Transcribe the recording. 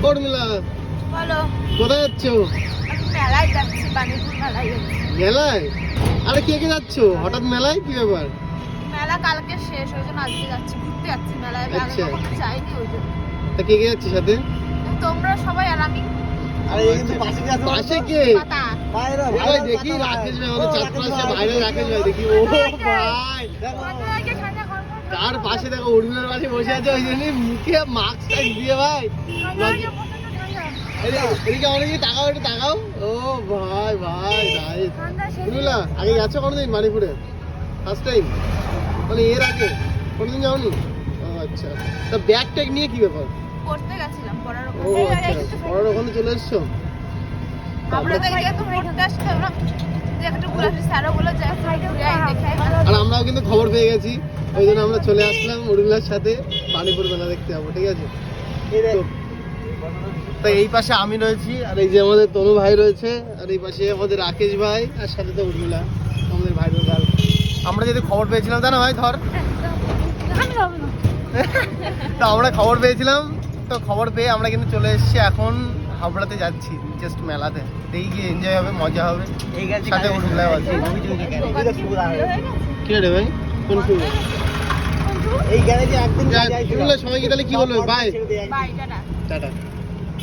উর্মিলা, বলো। কোথায় যাচ্ছ? মেলায় যাচ্ছি, বাণীপুর মেলায় যাচ্ছি। মেলায়? আরে কে কে যাচ্ছ হঠাৎ মেলায়, কি ব্যাপার? মেলা কালকে শেষ, ওই জন্য আজকে যাচ্ছি, ঘুরতে যাচ্ছি মেলায়। আমি আগে আচ্ছা। কখনো যাইনি ওই জন্য। তা কে কে যাচ্ছ সাথে? তোমরা সবাই আর আমি। আরে এই কিন্তু পাশে কি আছে? পাশে কে? পাতা। বাইরে ভাই দেখি রাকেশ ভাই, আমাদের ছাত্রাবাসে বাইরে রাকেশ ভাই দেখি। ও ভাই, পাতাকে খাজা করবো। তার পাশে দেখো উর্মিলার পাশে বসে আছে, ওই জন্য মুখে মাস্ক দিয়ে ভাই। এদিকে অনেকে তাকাও, একটু তাকাও। ও ভাই ভাই ভাই, উর্মিলা আগে গেছো কোনোদিন বাণীপুরে? First time? মানে এর আগে কোনোদিন যাওনি? ও আচ্ছা, তা ব্যাগ ট্যাগ নিয়ে কি ব্যাপার? পড়তে গেছিলাম, পড়ার ও আচ্ছা, পড়ার ওখানে চলে এসছো? আমরা তো এদিকে তো পড়তে আসতাম না, যে একটু ঘুরে আসি, স্যারও বলে যায় ঘুরে আই, দেখে আই। আর আমরাও কিন্তু খবর পেয়ে গেছি, ওই জন্য আমরা চলে আসলাম উর্মিলার সাথে বাণীপুর মেলা দেখতে যাবো, ঠিক আছে? তো এই পাশে আমি রয়েছি, আর এই যে আমাদের তনু ভাই রয়েছে, আর এই পাশে আমাদের রাকেশ ভাই, আর সাথে তো উর্মিলা, আমাদের ভাই গাল। আমরা যদি খবর পেয়েছিলাম, তাই না ভাই? ধর, তো আমরা খবর পেয়েছিলাম, তো খবর পেয়ে আমরা কিন্তু চলে এসেছি এখন হাবড়াতে যাচ্ছি, জাস্ট মেলাতে। দেখি কি এনজয় হবে, মজা হবে, এই গেছে সাথে উর্মিলাও আছে। কি রে ভাই, কোন ফুল? এই গ্যারেজে একদিন উর্মিলা সবাইকে তাহলে কি বলবে? Bye bye, tata. টাটা।